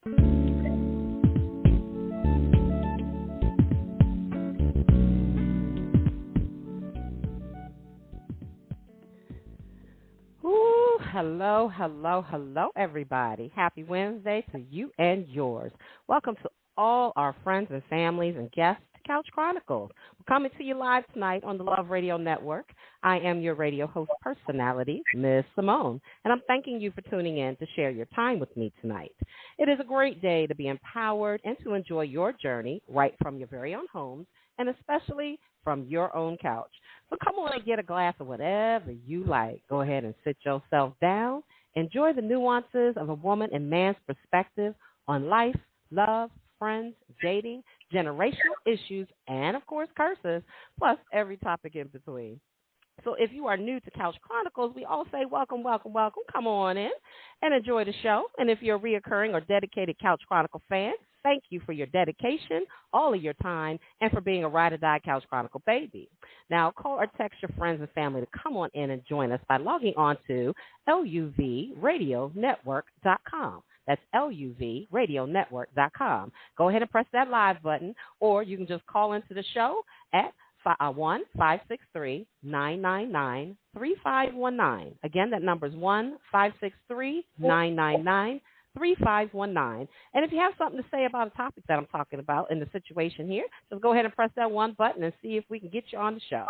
Ooh, hello, everybody. Happy Wednesday to you and yours. Welcome to all our friends and families and guests to Couch Chronicles. We're coming to you live tonight on the Love Radio Network. I am your radio host personality, Ms. Simone, and I'm thanking you for tuning in to share your time with me tonight. It is a great day to be empowered and to enjoy your journey right from your very own homes and especially from your own couch. So come on and get a glass of whatever you like. Go ahead and sit yourself down. Enjoy the nuances of a woman and man's perspective on life, love, friends, dating, generational issues, and, of course, curses, plus every topic in between. So if you are new to Couch Chronicles, we all say welcome, welcome, welcome. Come on in and enjoy the show. And if you're a reoccurring or dedicated Couch Chronicle fan, thank you for your dedication, all of your time, and for being a ride-or-die Couch Chronicle baby. Now, call or text your friends and family to come on in and join us by logging on to LUVRadioNetwork.com. That's LUVRadioNetwork.com. Go ahead and press that live button, or you can just call into the show at 1-563-999-3519. Again, that number is 1-563-999-3519. And if you have something to say about a topic that I'm talking about in the situation here, just go ahead and press that one button and see if we can get you on the show.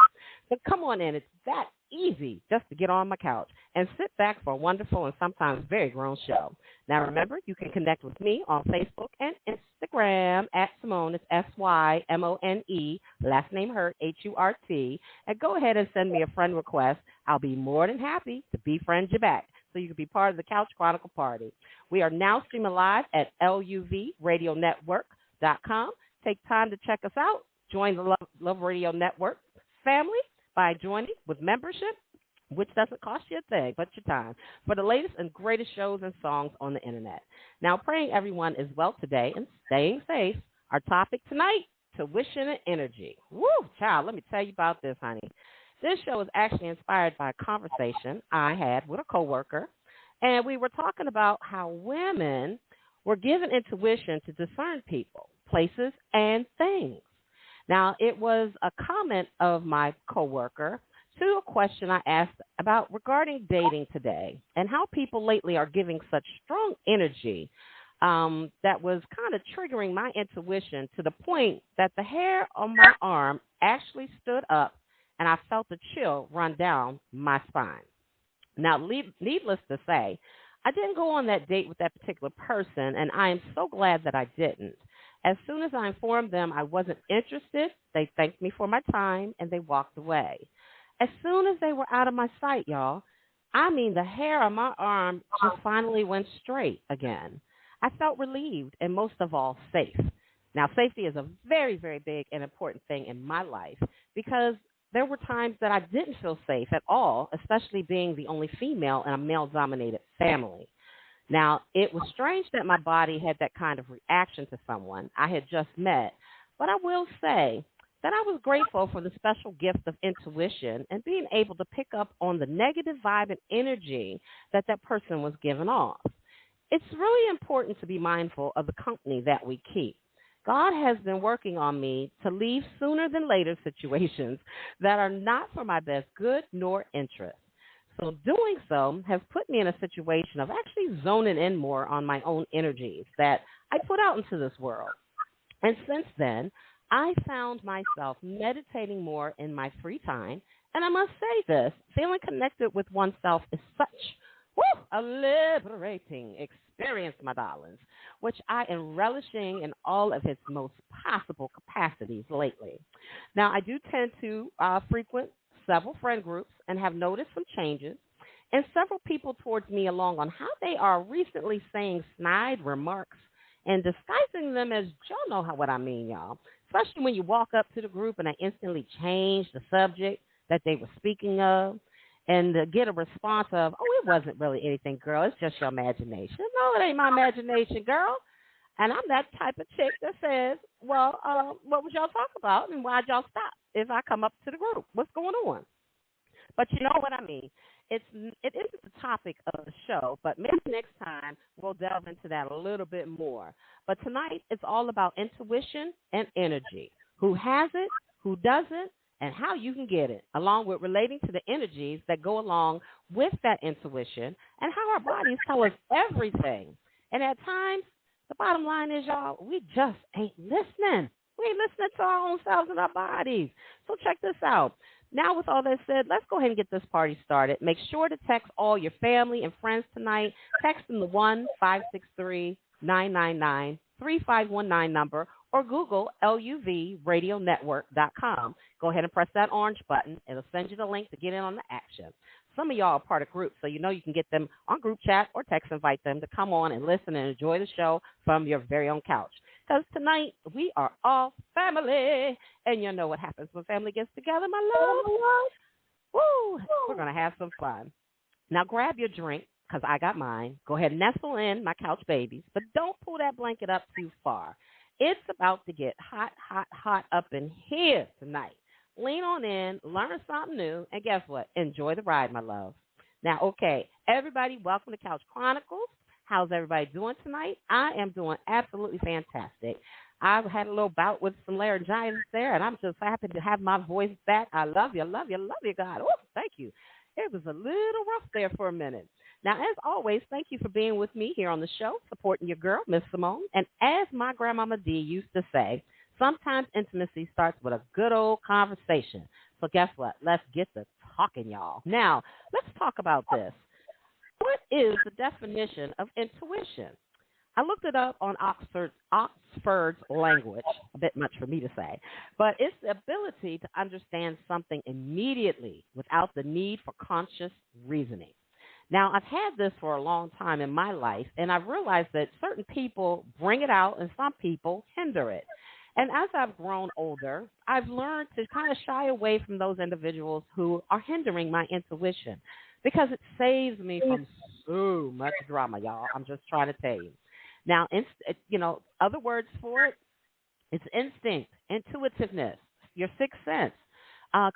So come on in. It's that easy just to get on my couch and sit back for a wonderful and sometimes very grown show. Now, remember, you can connect with me on Facebook and Instagram at Simone. It's SYMONE, last name Hurt, HURT. And go ahead and send me a friend request. I'll be more than happy to befriend you back so you can be part of the Couch Chronicle party. We are now streaming live at LUVRadioNetwork.com. Take time to check us out. Join the Love Radio Network family by joining with membership, which doesn't cost you a thing but your time, for the latest and greatest shows and songs on the internet. Now, praying everyone is well today and staying safe. Our topic tonight, tuition and energy. Woo, child, let me tell you about this, honey. This show is actually inspired by a conversation I had with a coworker, and we were talking about how women were given intuition to discern people, places, and things. Now, it was a comment of my coworker to a question I asked about regarding dating today and how people lately are giving such strong energy that was kind of triggering my intuition to the point that the hair on my arm actually stood up and I felt a chill run down my spine. Now, needless to say, I didn't go on that date with that particular person, and I am so glad that I didn't. As soon as I informed them I wasn't interested, they thanked me for my time, and they walked away. As soon as they were out of my sight, y'all, I mean, the hair on my arm just finally went straight again. I felt relieved and, most of all, safe. Now, safety is a very, very big and important thing in my life because there were times that I didn't feel safe at all, especially being the only female in a male-dominated family. Now, it was strange that my body had that kind of reaction to someone I had just met, but I will say that I was grateful for the special gift of intuition and being able to pick up on the negative vibe and energy that that person was giving off. It's really important to be mindful of the company that we keep. God has been working on me to leave sooner than later situations that are not for my best good nor interest. So doing so has put me in a situation of actually zoning in more on my own energies that I put out into this world. And since then, I found myself meditating more in my free time. And I must say this, feeling connected with oneself is such a liberating experience, my darlings, which I am relishing in all of its most possible capacities lately. Now, I do tend to frequent several friend groups and have noticed some changes, and several people towards me along on how they are recently saying snide remarks and disguising them as, y'all know what I mean, y'all, especially when you walk up to the group and they instantly change the subject that they were speaking of and get a response of, oh, it wasn't really anything, girl, it's just your imagination. No, it ain't my imagination, girl. And I'm that type of chick that says, well, what was y'all talking about and why'd y'all stop if I come up to the group? What's going on? But you know what I mean. it isn't the topic of the show, but maybe next time we'll delve into that a little bit more. But tonight it's all about intuition and energy. Who has it, who doesn't, and how you can get it, along with relating to the energies that go along with that intuition and how our bodies tell us everything. And at times, the bottom line is, y'all, we just ain't listening. We ain't listening to our own selves and our bodies. So check this out. Now, with all that said, let's go ahead and get this party started. Make sure to text all your family and friends tonight. Text them the 1-563-999-3519 number or Google LUVRadioNetwork.com. Go ahead and press that orange button. It'll send you the link to get in on the action. Some of y'all are part of groups, so you know you can get them on group chat or text invite them to come on and listen and enjoy the show from your very own couch. Because tonight we are all family, and you know what happens when family gets together, my love. Woo! We're going to have some fun. Now grab your drink, because I got mine. Go ahead and nestle in, my couch babies, but don't pull that blanket up too far. It's about to get hot, hot, hot up in here tonight. Lean on in, learn something new, and guess what? Enjoy the ride, my love. Now, okay, everybody, welcome to Couch Chronicles. How's everybody doing tonight? I am doing absolutely fantastic. I had a little bout with some laryngitis there, and I'm just happy to have my voice back. I love you, love you, love you, God. Oh, thank you. It was a little rough there for a minute. Now, as always, thank you for being with me here on the show, supporting your girl, Miss Simone. And as my grandmama D used to say, sometimes intimacy starts with a good old conversation. So guess what? Let's get to talking, y'all. Now, let's talk about this. What is the definition of intuition? I looked it up on Oxford's language, a bit much for me to say, but it's the ability to understand something immediately without the need for conscious reasoning. Now, I've had this for a long time in my life, and I've realized that certain people bring it out and some people hinder it. And as I've grown older, I've learned to kind of shy away from those individuals who are hindering my intuition because it saves me from so much drama, y'all. I'm just trying to tell you. Now, other words for it, it's instinct, intuitiveness, your sixth sense,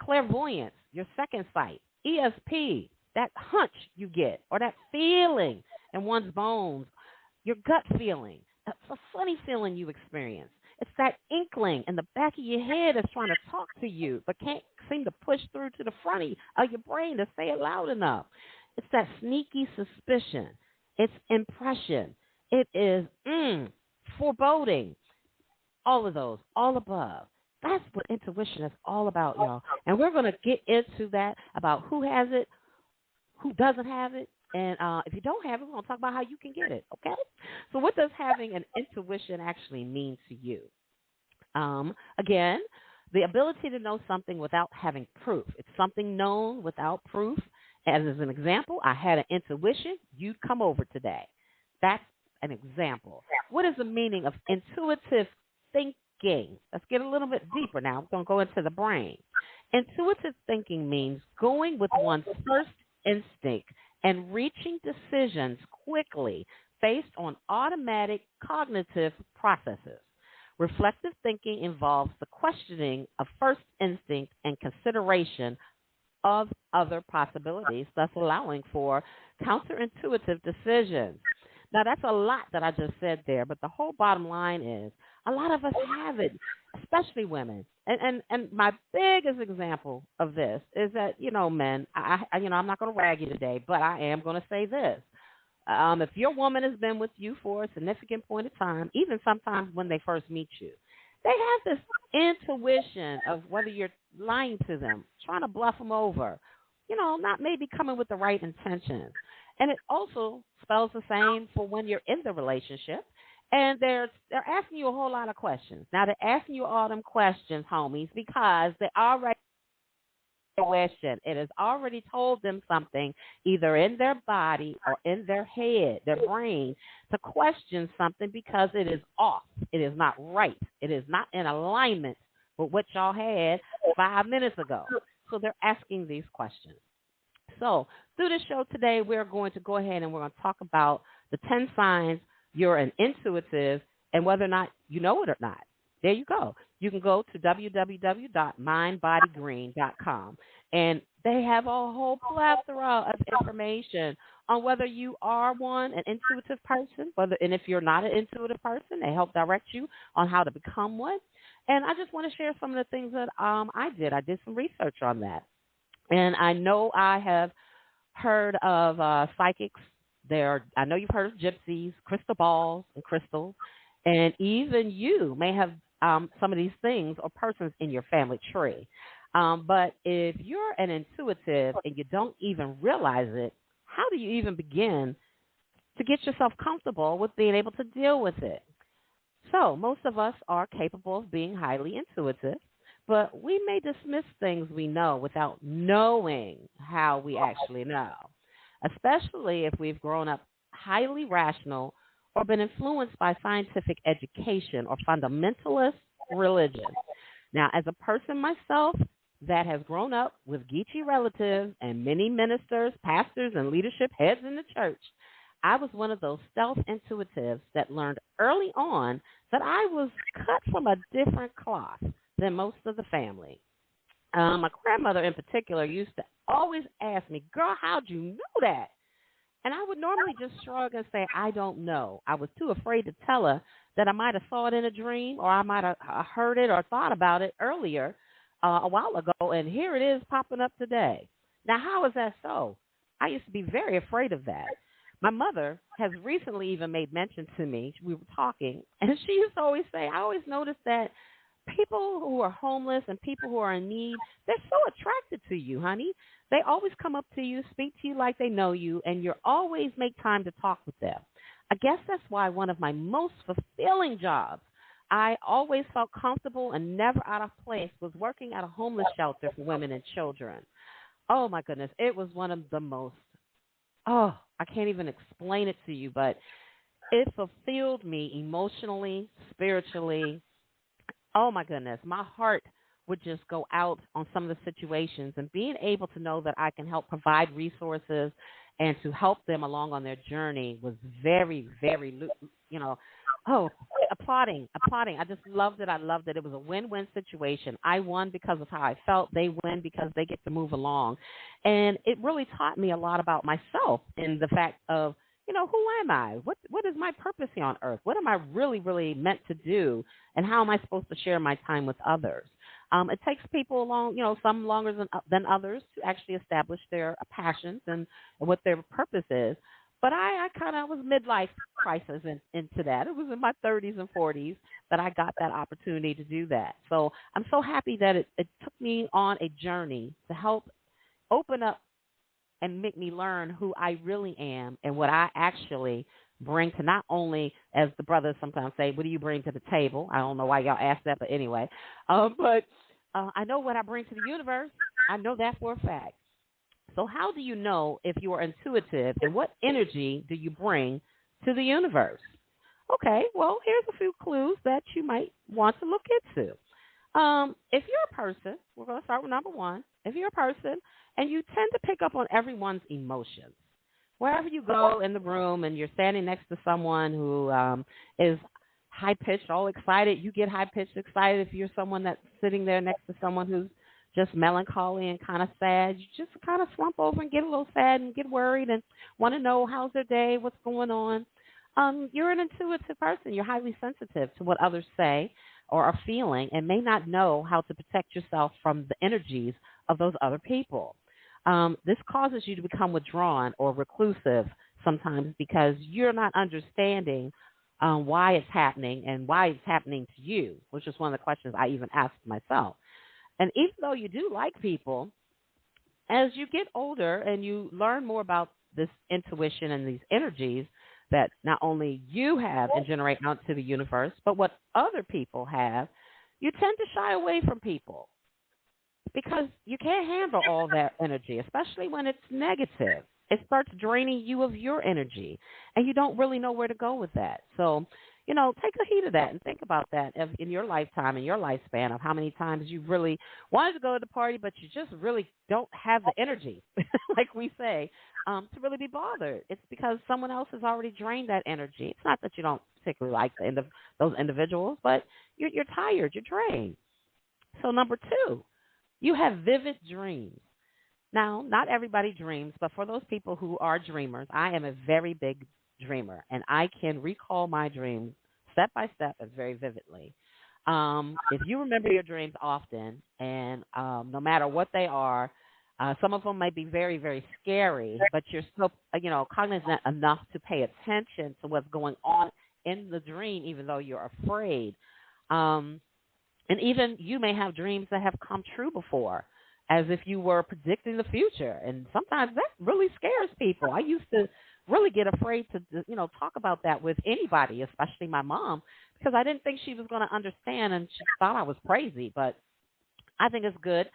clairvoyance, your second sight, ESP, that hunch you get or that feeling in one's bones, your gut feeling. It's a funny feeling you experience. It's that inkling in the back of your head that's trying to talk to you but can't seem to push through to the front of your brain to say it loud enough. It's that sneaky suspicion. It's impression. It is foreboding. All of those, all above. That's what intuition is all about, y'all. And we're going to get into that about who has it, who doesn't have it, and if you don't have it, we're going to talk about how you can get it, okay? So what does having an intuition actually mean to you? Again, the ability to know something without having proof. It's something known without proof. As an example, I had an intuition you'd come over today. That's an example. What is the meaning of intuitive thinking? Let's get a little bit deeper now. We're going to go into the brain. Intuitive thinking means going with one's first instinct and reaching decisions quickly based on automatic cognitive processes. Reflective thinking involves the questioning of first instinct and consideration of other possibilities, thus allowing for counterintuitive decisions. Now, that's a lot that I just said there, but the whole bottom line is a lot of us have it, especially women. And my biggest example of this is that, men, I'm not going to rag you today, but I am going to say this. If your woman has been with you for a significant point of time, even sometimes when they first meet you, they have this intuition of whether you're lying to them, trying to bluff them over, not maybe coming with the right intentions. And it also spells the same for when you're in the relationship. And they're asking you a whole lot of questions. Now, they're asking you all them questions, homies, because they already question. It has already told them something either in their body or in their head, their brain, to question something because it is off. It is not right. It is not in alignment with what y'all had 5 minutes ago. So they're asking these questions. So through this show today, we're going to go ahead and we're going to talk about the 10 signs you're an intuitive and whether or not you know it or not. there you go. You can go to www.mindbodygreen.com, and they have a whole plethora of information on whether you are an intuitive person, and if you're not an intuitive person, they help direct you on how to become one. And I just want to share some of the things that I did. I did some research on that, and I know I have heard of psychics. I know you've heard of gypsies, crystal balls, and crystals, and even you may have some of these things or persons in your family tree. But if you're an intuitive and you don't even realize it, how do you even begin to get yourself comfortable with being able to deal with it? So most of us are capable of being highly intuitive, but we may dismiss things we know without knowing how we actually know, especially if we've grown up highly rational or been influenced by scientific education or fundamentalist religion. Now, as a person myself that has grown up with geeky relatives and many ministers, pastors, and leadership heads in the church, I was one of those stealth intuitives that learned early on that I was cut from a different cloth than most of the family. My grandmother in particular used to always ask me, "Girl, how'd you know that?" And I would normally just shrug and say, "I don't know." I was too afraid to tell her that I might have saw it in a dream, or I might have heard it or thought about it earlier a while ago, and here it is popping up today. Now, how is that so? I used to be very afraid of that. My mother has recently even made mention to me. We were talking, and she used to always say, "I always noticed that people who are homeless and people who are in need, they're so attracted to you, honey. They always come up to you, speak to you like they know you, and you always make time to talk with them." I guess that's why one of my most fulfilling jobs, I always felt comfortable and never out of place, was working at a homeless shelter for women and children. Oh, my goodness. It was one of the most, I can't even explain it to you, but it fulfilled me emotionally, spiritually. Oh, my goodness. My heart would just go out on some of the situations, and being able to know that I can help provide resources and to help them along on their journey was very, very, applauding. I just loved it. I loved it. It was a win-win situation. I won because of how I felt. They win because they get to move along. And it really taught me a lot about myself in the fact of, who am I? What is my purpose here on earth? What am I really, really meant to do? And how am I supposed to share my time with others? It takes people along, some longer than others to actually establish their passions and what their purpose is. But I kind of was midlife crisis into that. It was in my 30s and 40s that I got that opportunity to do that. So I'm so happy that it took me on a journey to help open up and make me learn who I really am and what I actually bring to, not only, as the brothers sometimes say, what do you bring to the table? I don't know why y'all ask that, but anyway. But I know what I bring to the universe. I know that for a fact. So how do you know if you are intuitive, and what energy do you bring to the universe? Okay, well, here's a few clues that you might want to look into. If you're a person, we're going to start with number one. If you're a person and you tend to pick up on everyone's emotions, wherever you go in the room and you're standing next to someone who is high-pitched, all excited, you get high-pitched excited. If you're someone that's sitting there next to someone who's just melancholy and kind of sad, you just kind of slump over and get a little sad and get worried and want to know how's their day, what's going on. You're an intuitive person. You're highly sensitive to what others say or are feeling, and may not know how to protect yourself from the energies of those other people. This causes you to become withdrawn or reclusive sometimes because you're not understanding why it's happening and why it's happening to you, which is one of the questions I even asked myself. And even though you do like people, as you get older and you learn more about this intuition and these energies that not only you have and generate out to the universe, but what other people have, you tend to shy away from people because you can't handle all that energy, especially when it's negative. It starts draining you of your energy, and you don't really know where to go with that. So take a heed of that and think about that in your lifetime, in your lifespan, of how many times you really wanted to go to the party, but you just really don't have the energy, like we say, to really be bothered. It's because someone else has already drained that energy. It's not that you don't particularly like those individuals, but you're tired, you're drained. So number two, you have vivid dreams. Now, not everybody dreams, but for those people who are dreamers, I am a very big dreamer, and I can recall my dreams step by step and very vividly. If you remember your dreams often, and no matter what they are, some of them might be very, very scary, but you're still, cognizant enough to pay attention to what's going on in the dream, even though you're afraid. Um, and even you may have dreams that have come true before, as if you were predicting the future. And sometimes that really scares people. I used to really get afraid to, talk about that with anybody, especially my mom, because I didn't think she was going to understand, and she thought I was crazy. But I think it's good.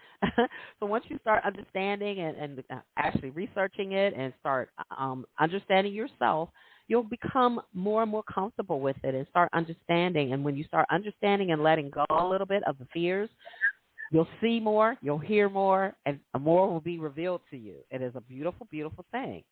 So once you start understanding and actually researching it and start understanding yourself, you'll become more and more comfortable with it and start understanding. And when you start understanding and letting go a little bit of the fears, you'll see more, you'll hear more, and more will be revealed to you. It is a beautiful, beautiful thing.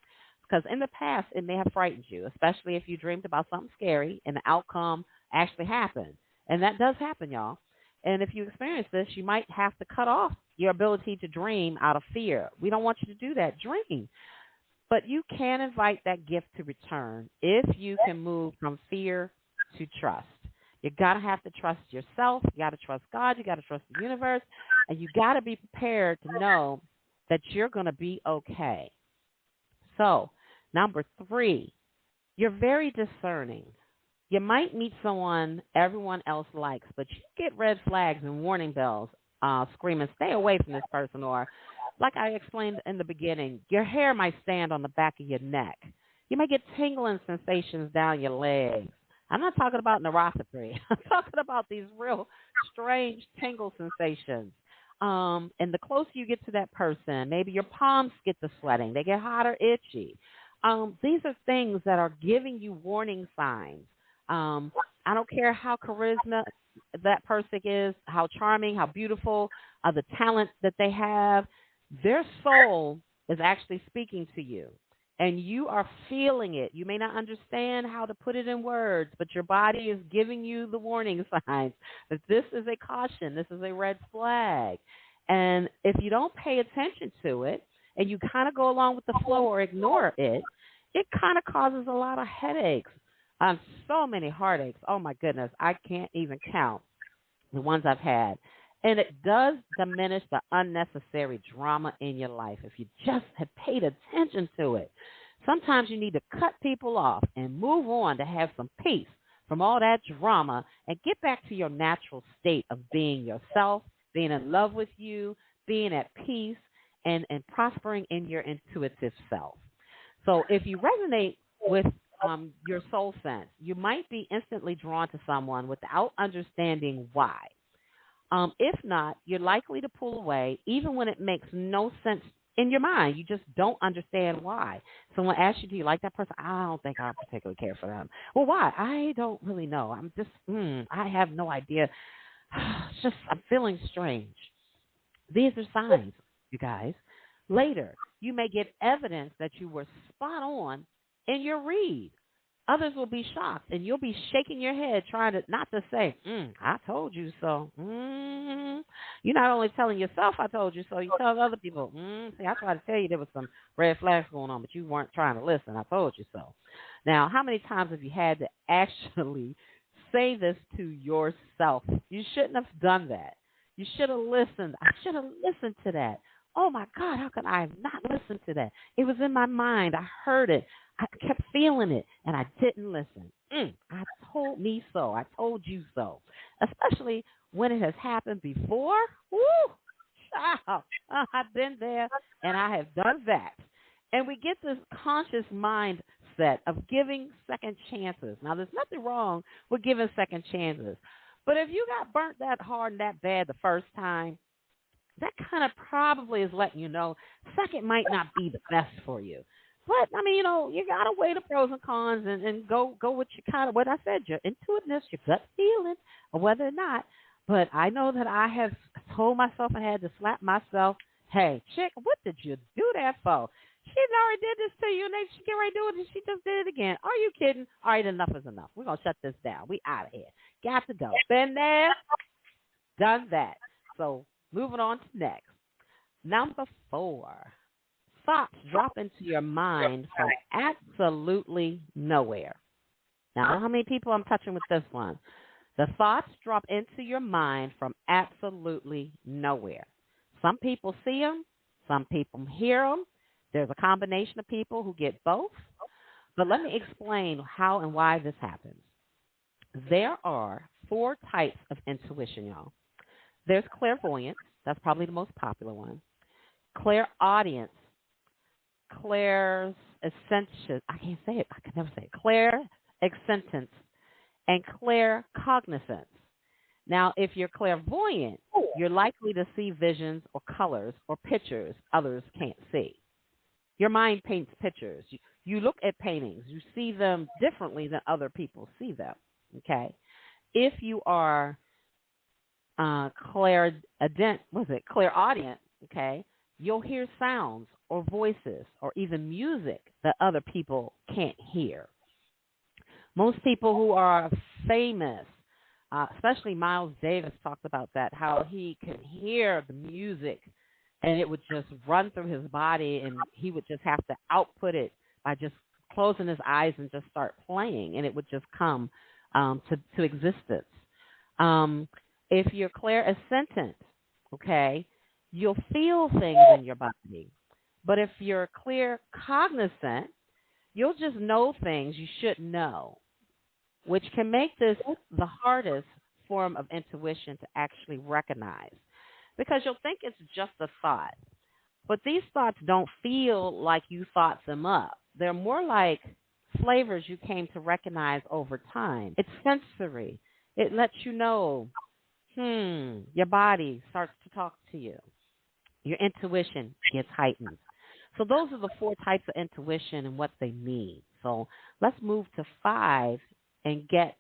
Because in the past, it may have frightened you, especially if you dreamed about something scary and the outcome actually happened. And that does happen, y'all. And if you experience this, you might have to cut off your ability to dream out of fear. We don't want you to do that. Dream. But you can invite that gift to return if you can move from fear to trust. You got to have to trust yourself. You got to trust God. You got to trust the universe. And you got to be prepared to know that you're going to be okay. So, number three, you're very discerning. You might meet someone everyone else likes, but you get red flags and warning bells screaming, stay away from this person. Or, like I explained in the beginning, your hair might stand on the back of your neck. You may get tingling sensations down your legs. I'm not talking about neuropathy. I'm talking about these real strange tingle sensations. And the closer you get to that person, maybe your palms get to sweating. They get hot or itchy. These are things that are giving you warning signs. I don't care how charisma that person is, how charming, how beautiful, the talent that they have. Their soul is actually speaking to you. And you are feeling it. You may not understand how to put it in words, but your body is giving you the warning signs that this is a caution, this is a red flag. And if you don't pay attention to it and you kind of go along with the flow or ignore it, it kind of causes a lot of headaches, so many heartaches. Oh, my goodness, I can't even count the ones I've had. And it does diminish the unnecessary drama in your life if you just have paid attention to it. Sometimes you need to cut people off and move on to have some peace from all that drama and get back to your natural state of being yourself, being in love with you, being at peace, and prospering in your intuitive self. So if you resonate with your soul sense, you might be instantly drawn to someone without understanding why. If not, you're likely to pull away even when it makes no sense in your mind. You just don't understand why. Someone asks you, do you like that person? I don't think I particularly care for them. Well, why? I don't really know. I'm just, I have no idea. It's just, I'm feeling strange. These are signs, you guys. Later, you may get evidence that you were spot on in your read. Others will be shocked, and you'll be shaking your head trying to not to say, I told you so. You're not only telling yourself I told you so, you tell other people, see, I tried to tell you there was some red flags going on, but you weren't trying to listen. I told you so. Now, how many times have you had to actually say this to yourself? You shouldn't have done that. You should have listened. I should have listened to that. Oh, my God, how could I have not listened to that? It was in my mind. I heard it. I kept feeling it, and I didn't listen. I told me so. I told you so. Especially when it has happened before. Woo! Child, I've been there, and I have done that. And we get this conscious mindset of giving second chances. Now, there's nothing wrong with giving second chances. But if you got burnt that hard and that bad the first time, that kind of probably is letting you know second might not be the best for you. But I mean, you gotta weigh the pros and cons and go with your kind of what I said, your intuitiveness, your gut feeling, or whether or not. But I know that I have told myself I had to slap myself. Hey, chick, what did you do that for? She already did this to you, and then she get ready to do it, and she just did it again. Are you kidding? All right, enough is enough. We're gonna shut this down. We out of here. Got to go. Been there, done that. So moving on to next. Number 4. Thoughts drop into your mind from absolutely nowhere. Now, how many people I'm touching with this one? The thoughts drop into your mind from absolutely nowhere. Some people see them, some people hear them. There's a combination of people who get both. But let me explain how and why this happens. There are 4 types of intuition, y'all. There's clairvoyance. That's probably the most popular one. Clairaudience. Claire's ascension. I can't say it. I can never say it. Claire acceptance and claircognizance. Now, if you're clairvoyant, you're likely to see visions or colors or pictures others can't see. Your mind paints pictures. You look at paintings. You see them differently than other people see them. Okay. If you are clairaudient, okay, you'll hear sounds or voices or even music that other people can't hear. Most people who are famous, especially Miles Davis talked about that, how he could hear the music and it would just run through his body and he would just have to output it by just closing his eyes and just start playing, and it would just come to existence. If you're clairsentient, okay, you'll feel things in your body. But if you're claircognizant, you'll just know things you shouldn't know, which can make this the hardest form of intuition to actually recognize, because you'll think it's just a thought. But these thoughts don't feel like you thought them up. They're more like flavors you came to recognize over time. It's sensory. It lets you know, your body starts to talk to you. Your intuition gets heightened. So those are the 4 types of intuition and what they mean. So let's move to 5 and get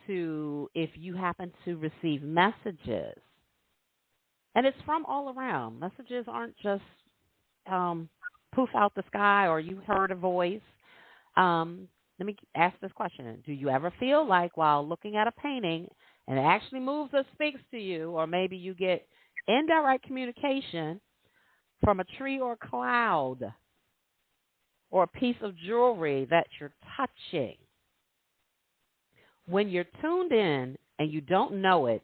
to if you happen to receive messages. And it's from all around. Messages aren't just poof out the sky or you heard a voice. Let me ask this question. Do you ever feel like while looking at a painting and it actually moves or speaks to you, or maybe you get indirect communication from a tree or a cloud or a piece of jewelry that you're touching? When you're tuned in and you don't know it,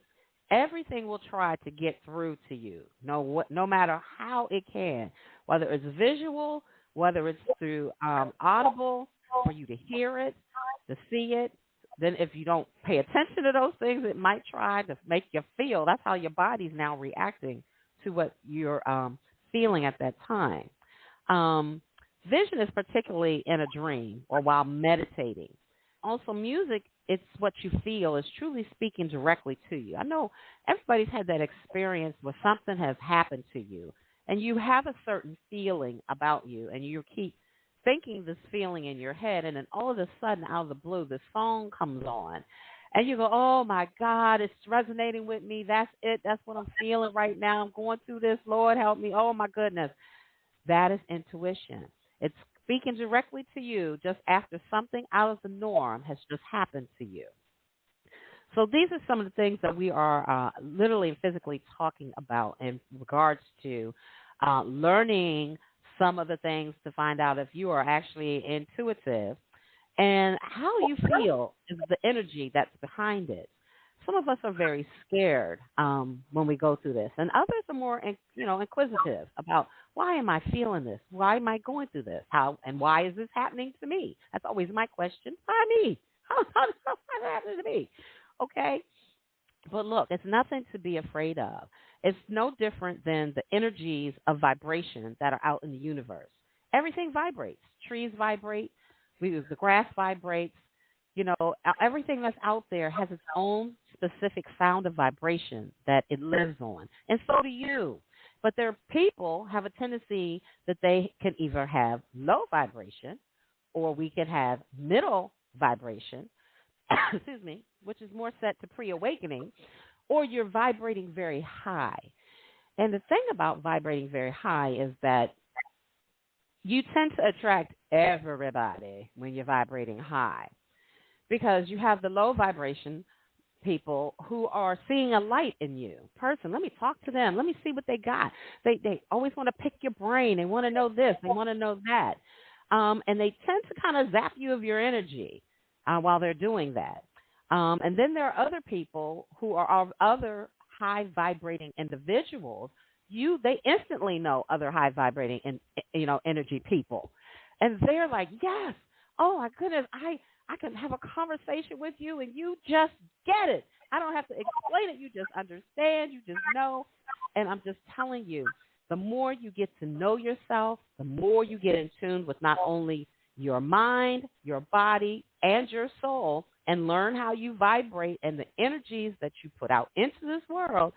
everything will try to get through to you, no matter how it can, whether it's visual, whether it's through audible, for you to hear it, to see it. Then if you don't pay attention to those things, it might try to make you feel. That's how your body's now reacting to what you're feeling at that time. Vision is particularly in a dream or while meditating. Also, music, it's what you feel is truly speaking directly to you. I know everybody's had that experience where something has happened to you, and you have a certain feeling about you, and you keep thinking this feeling in your head, and then all of a sudden, out of the blue, this song comes on, and you go, oh, my God, it's resonating with me. That's it. That's what I'm feeling right now. I'm going through this. Lord, help me. Oh, my goodness. That is intuition. It's speaking directly to you just after something out of the norm has just happened to you. So these are some of the things that we are literally and physically talking about in regards to learning some of the things to find out if you are actually intuitive and how you feel is the energy that's behind it. Some of us are very scared when we go through this, and others are more, inquisitive about why am I feeling this? Why am I going through this? How and why is this happening to me? That's always my question. Why me? How is that happening to me? Okay, but look, it's nothing to be afraid of. It's no different than the energies of vibration that are out in the universe. Everything vibrates. Trees vibrate. The grass vibrates. Everything that's out there has its own specific sound of vibration that it lives on. And so do you. But their people have a tendency that they can either have low vibration or we can have middle vibration, excuse me, which is more set to pre-awakening, or you're vibrating very high. And the thing about vibrating very high is that you tend to attract everybody when you're vibrating high because you have the low vibration people who are seeing a light in you. Person, let me talk to them. Let me see what they got. They always want to pick your brain. They want to know this. They want to know that. And they tend to kind of zap you of your energy while they're doing that. And then there are other people who are of other high vibrating individuals. They instantly know other high vibrating energy people, and they're like, yes, oh my goodness, I can have a conversation with you, and you just get it. I don't have to explain it. You just understand. You just know. And I'm just telling you, the more you get to know yourself, the more you get in tune with not only your mind, your body, and your soul, and learn how you vibrate and the energies that you put out into this world,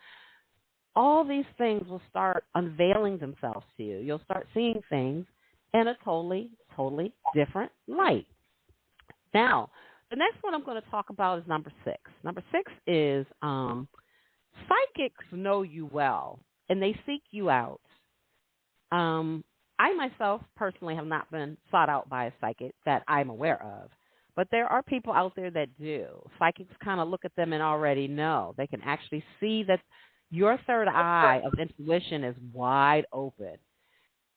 all these things will start unveiling themselves to you. You'll start seeing things in a totally, totally different light. Now, the next one I'm going to talk about is number 6. Number 6 is psychics know you well, and they seek you out. I myself personally have not been sought out by a psychic that I'm aware of, but there are people out there that do. Psychics kind of look at them and already know. They can actually see that your third eye of intuition is wide open.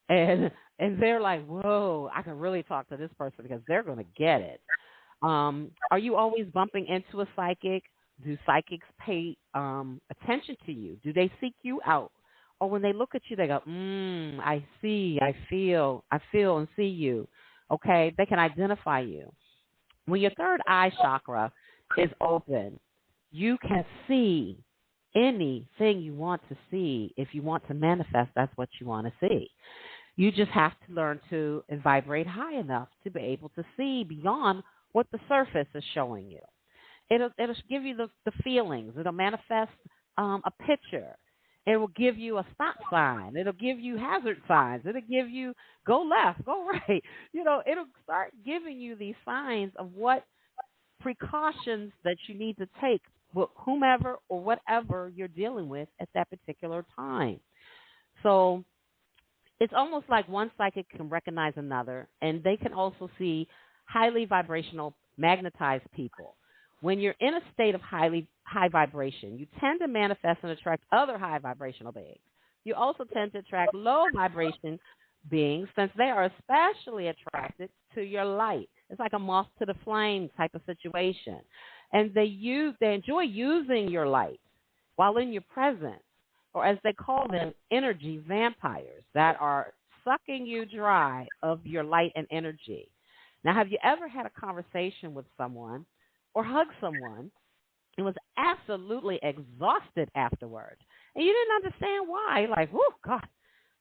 And they're like, whoa, I can really talk to this person because they're going to get it. Are you always bumping into a psychic? Do psychics pay attention to you? Do they seek you out? Or when they look at you, they go, I see, I feel and see you. Okay, they can identify you. When your third eye chakra is open, you can see anything you want to see. If you want to manifest, that's what you want to see. You just have to learn to vibrate high enough to be able to see beyond what the surface is showing you. It'll give you the feelings. It'll manifest a picture. It will give you a stop sign. It'll give you hazard signs. It'll give you go left, go right. It'll start giving you these signs of what precautions that you need to take with whomever or whatever you're dealing with at that particular time. So it's almost like one psychic can recognize another, and they can also see highly vibrational magnetized people. When you're in a state of high vibration, you tend to manifest and attract other high vibrational beings. You also tend to attract low vibration beings since they are especially attracted to your light. It's like a moth to the flame type of situation. And they enjoy using your light while in your presence, or as they call them, energy vampires that are sucking you dry of your light and energy. Now, have you ever had a conversation with someone or hugged someone and was absolutely exhausted afterwards, and you didn't understand why? Like, oh, God,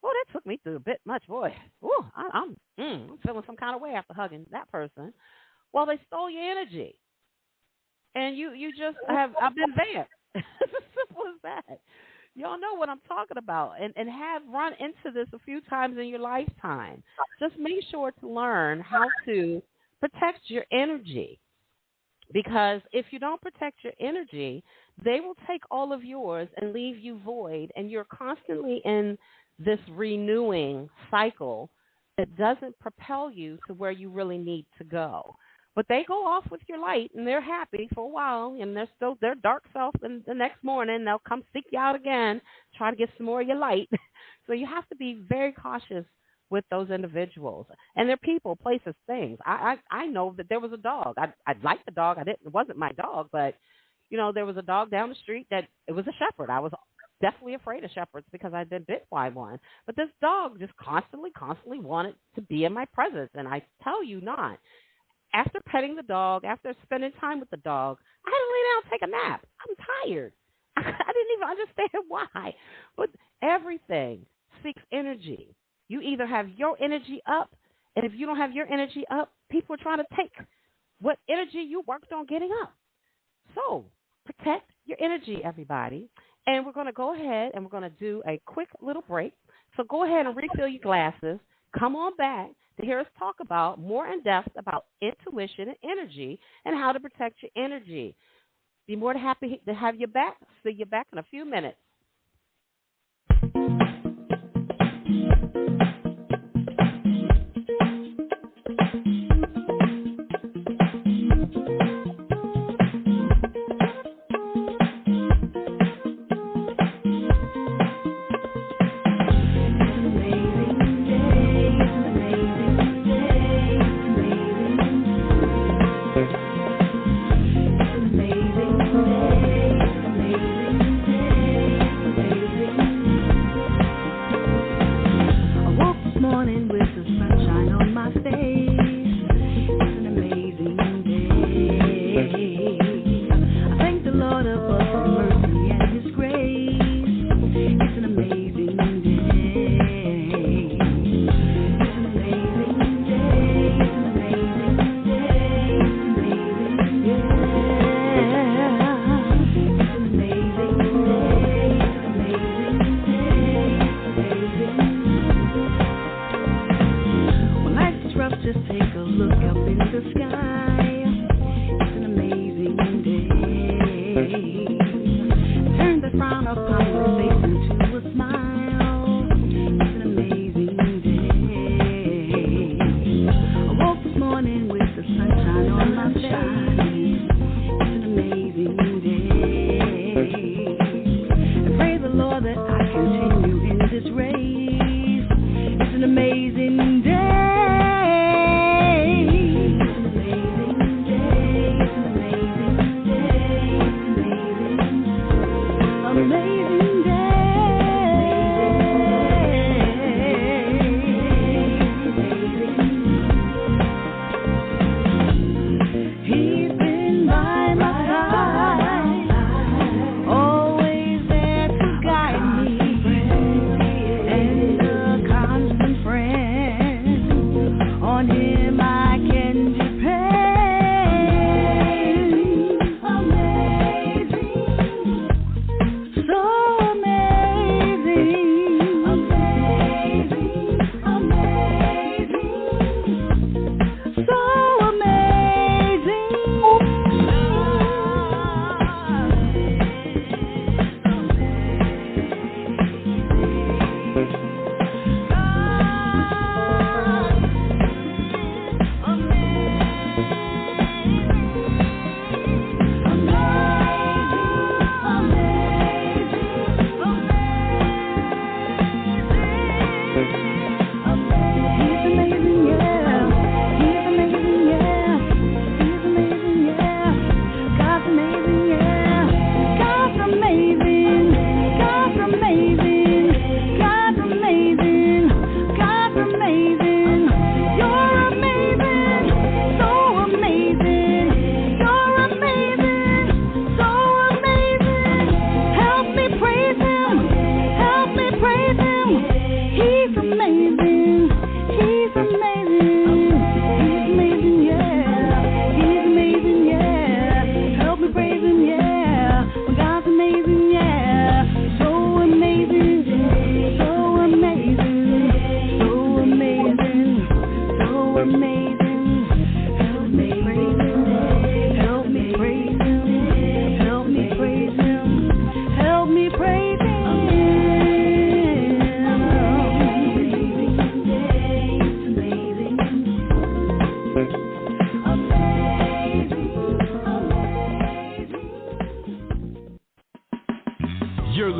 that took me through a bit much, boy. I'm feeling some kind of way after hugging that person. Well, they stole your energy. And you just I've been there. It's as simple as that. Y'all know what I'm talking about and have run into this a few times in your lifetime. Just make sure to learn how to protect your energy. Because if you don't protect your energy, they will take all of yours and leave you void. And you're constantly in this renewing cycle that doesn't propel you to where you really need to go. But they go off with your light, and they're happy for a while, and they're still their dark self, and the next morning they'll come seek you out again, try to get some more of your light. So you have to be very cautious with those individuals. And they're people, places, things. I know that there was a dog. I liked the dog. It wasn't my dog, but, there was a dog down the street that it was a shepherd. I was definitely afraid of shepherds because I'd been bit by one. But this dog just constantly wanted to be in my presence, and I tell you not. After petting the dog, after spending time with the dog, I had to lay down and take a nap. I'm tired. I didn't even understand why. But everything seeks energy. You either have your energy up, and if you don't have your energy up, people are trying to take what energy you worked on getting up. So protect your energy, everybody. And we're going to go ahead and we're going to do a quick little break. So go ahead and refill your glasses. Come on back to hear us talk about more in depth about intuition and energy and how to protect your energy. Be more than happy to have you back. See you back in a few minutes.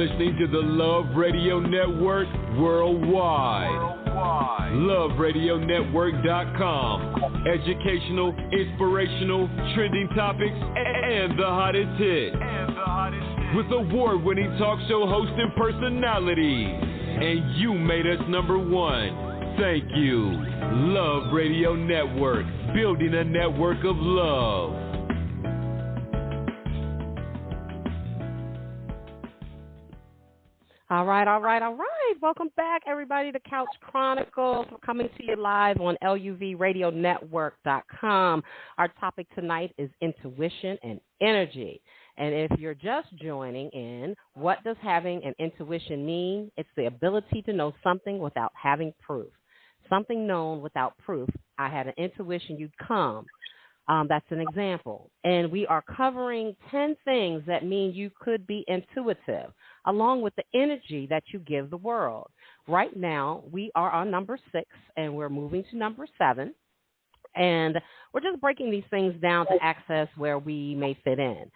listening to the Love Radio Network worldwide. LoveRadioNetwork.com. Educational, inspirational, trending topics, and the hottest hits. With award-winning talk show host and personalities. And you made us number one. Thank you. Love Radio Network. Building a network of love. All right. Welcome back, everybody, to Couch Chronicles. We're coming to you live on LUVRadioNetwork.com. Our topic tonight is intuition and energy. And if you're just joining in, what does having an intuition mean? It's the ability to know something without having proof. Something known without proof. I had an intuition you'd come. That's an example. And we are covering 10 things that mean you could be intuitive, along with the energy that you give the world. Right now, we are on number 6, and we're moving to number 7. And we're just breaking these things down to access where we may fit in.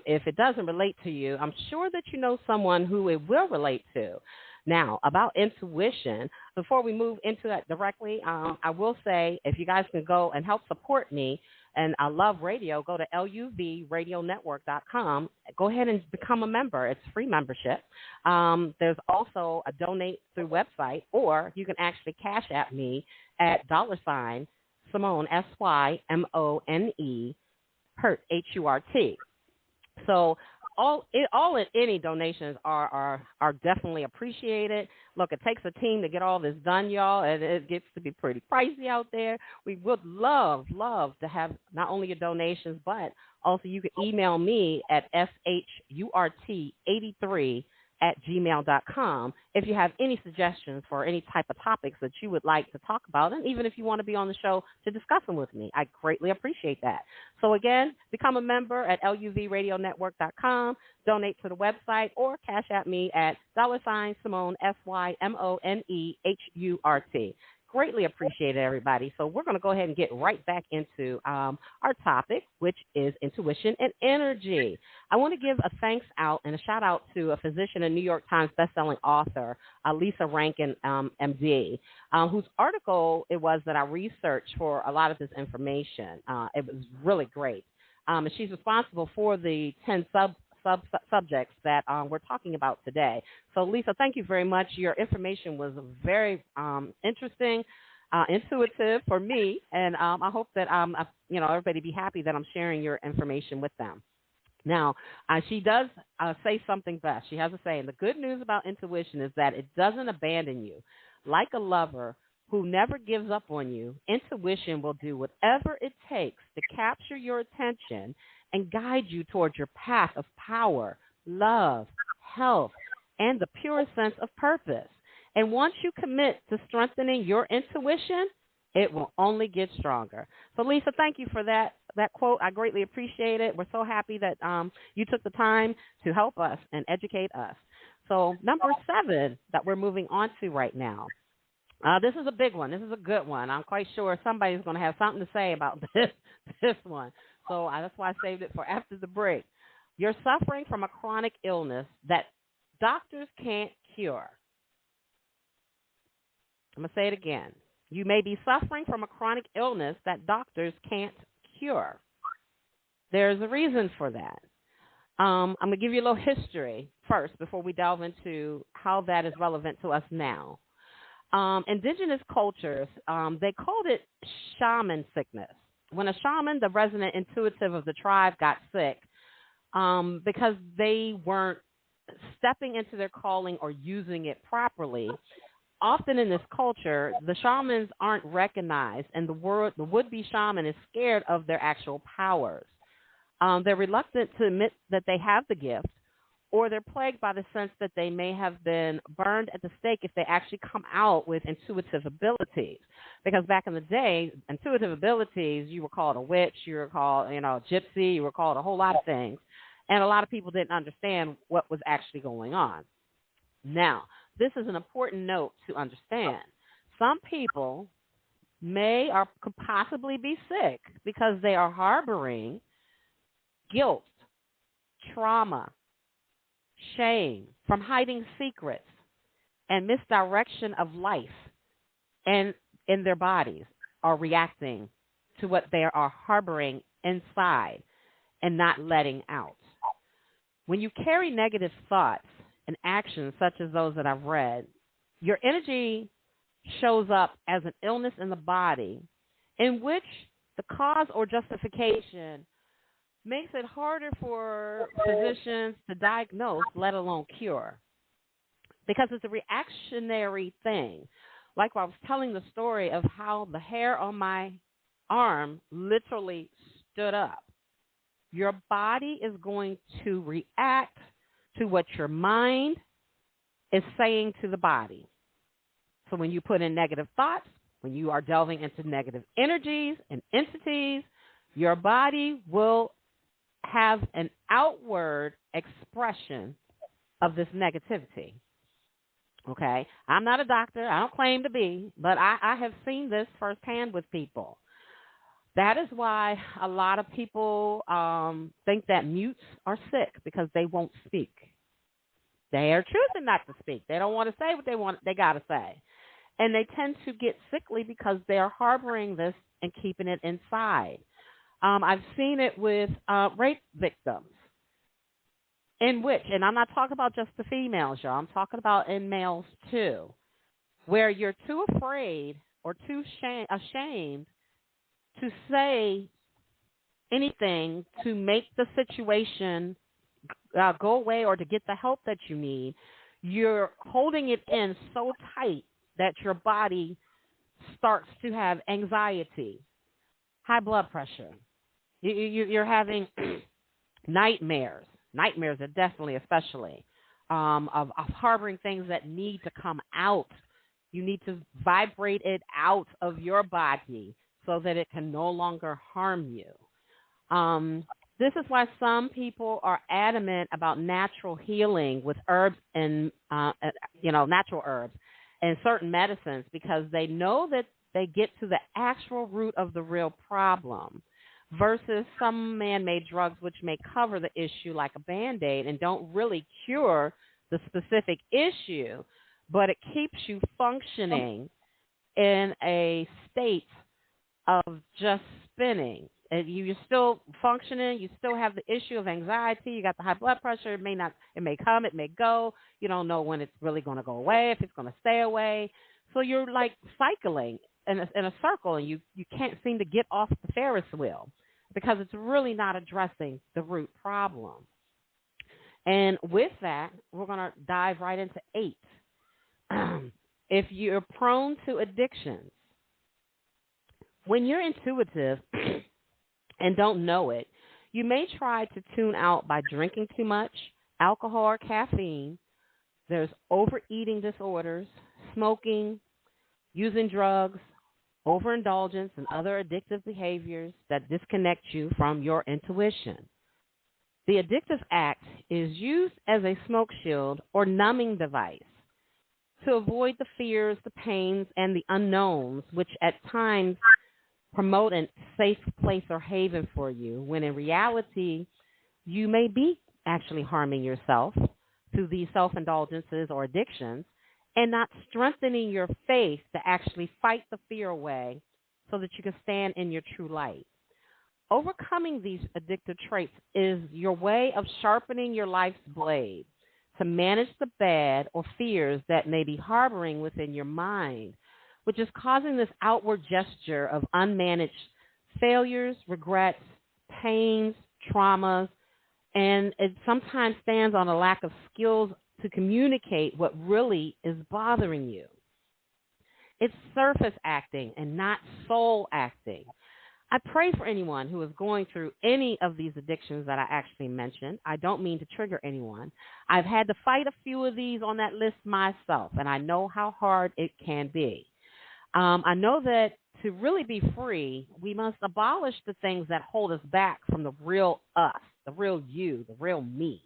If it doesn't relate to you, I'm sure that you know someone who it will relate to. Now, about intuition, before we move into that directly, I will say if you guys can go and help support me, and I love radio, go to luvradionetwork.com. Go ahead and become a member. It's free membership. There's also a donate through website, or you can actually cash at me at $ Simone, SYMONE, Hurt, HURT. So all and any donations are definitely appreciated. Look, it takes a team to get all this done, y'all, and it gets to be pretty pricey out there. We would love to have not only your donations, but also you can email me at shurt83@gmail.com if you have any suggestions for any type of topics that you would like to talk about, and even if you want to be on the show to discuss them with me. I greatly appreciate that. So again, become a member at luvradionetwork.com, donate to the website, or cash at me at $ Simone, SYMONEHURT. Greatly appreciate it, everybody. So we're going to go ahead and get right back into our topic, which is intuition and energy. I want to give a thanks out and a shout out to a physician and New York Times bestselling author, Lisa Rankin, MD, whose article it was that I researched for a lot of this information. It was really great. And she's responsible for the 10 subjects that we're talking about today. So, Lisa, thank you very much. Your information was very interesting, intuitive for me, and I hope that everybody be happy that I'm sharing your information with them. Now, she does say something best. She has a saying, the good news about intuition is that it doesn't abandon you. Like a lover who never gives up on you, intuition will do whatever it takes to capture your attention and guide you towards your path of power, love, health, and the purest sense of purpose. And once you commit to strengthening your intuition, it will only get stronger. So, Lisa, thank you for that quote. I greatly appreciate it. We're so happy that you took the time to help us and educate us. So, number 7 that we're moving on to right now. This is a big one. This is a good one. I'm quite sure somebody's going to have something to say about this one. So that's why I saved it for after the break. You're suffering from a chronic illness that doctors can't cure. I'm going to say it again. You may be suffering from a chronic illness that doctors can't cure. There's a reason for that. I'm going to give you a little history first before we delve into how that is relevant to us now. Indigenous cultures, they called it shaman sickness. When a shaman, the resident intuitive of the tribe, got sick, because they weren't stepping into their calling or using it properly, often in this culture, the shamans aren't recognized, and the would-be shaman is scared of their actual powers. They're reluctant to admit that they have the gift, or they're plagued by the sense that they may have been burned at the stake if they actually come out with intuitive abilities. Because back in the day, intuitive abilities, you were called a witch, you were called, a gypsy, you were called a whole lot of things. And a lot of people didn't understand what was actually going on. Now, this is an important note to understand. Some people may or could possibly be sick because they are harboring guilt, trauma, shame from hiding secrets, and misdirection of life and in their bodies are reacting to what they are harboring inside and not letting out. When you carry negative thoughts and actions such as those that I've read, your energy shows up as an illness in the body in which the cause or justification makes it harder for physicians to diagnose, let alone cure, because it's a reactionary thing. Like I was telling the story of how the hair on my arm literally stood up. your body is going to react to what your mind is saying to the body. So when you put in negative thoughts, when you are delving into negative energies and entities, your body will have an outward expression of this negativity. Okay? I'm not a doctor. I don't claim to be, but I have seen this firsthand with people. That is why a lot of people think that mutes are sick because they won't speak. They are choosing not to speak. They don't want to say what they got to say. And they tend to get sickly because they are harboring this and keeping it inside. I've seen it with rape victims, in which, and I'm not talking about just the females, y'all. I'm talking about in males too, where you're too afraid or too ashamed to say anything to make the situation go away or to get the help that you need. You're holding it in so tight that your body starts to have anxiety, high blood pressure. You're having nightmares. Nightmares are definitely, especially, of harboring things that need to come out. You need to vibrate it out of your body so that it can no longer harm you. This is why some people are adamant about natural healing with herbs and, natural herbs and certain medicines, because they know that they get to the actual root of the real problem versus some man-made drugs which may cover the issue like a Band-Aid and don't really cure the specific issue, but it keeps you functioning in a state of just spinning. You're still functioning. You still have the issue of anxiety. You got the high blood pressure. It may come, it may go. You don't know when it's really going to go away, if it's going to stay away. So you're like cycling in a circle, and you can't seem to get off the Ferris wheel because it's really not addressing the root problem. And with that, we're going to dive right into 8. If you're prone to addictions, when you're intuitive and don't know it, you may try to tune out by drinking too much alcohol or caffeine. There's overeating disorders, smoking, using drugs, overindulgence, and other addictive behaviors that disconnect you from your intuition. The addictive act is used as a smoke shield or numbing device to avoid the fears, the pains, and the unknowns, which at times promote a safe place or haven for you, when in reality, you may be actually harming yourself through these self-indulgences or addictions and not strengthening your faith to actually fight the fear away so that you can stand in your true light. Overcoming these addictive traits is your way of sharpening your life's blade to manage the bad or fears that may be harboring within your mind, which is causing this outward gesture of unmanaged failures, regrets, pains, traumas, and it sometimes stands on a lack of skills to communicate what really is bothering you. It's surface acting and not soul acting. I pray for anyone who is going through any of these addictions that I actually mentioned. I don't mean to trigger anyone. I've had to fight a few of these on that list myself, and I know how hard it can be. I know that to really be free, we must abolish the things that hold us back from the real us, the real you, the real me.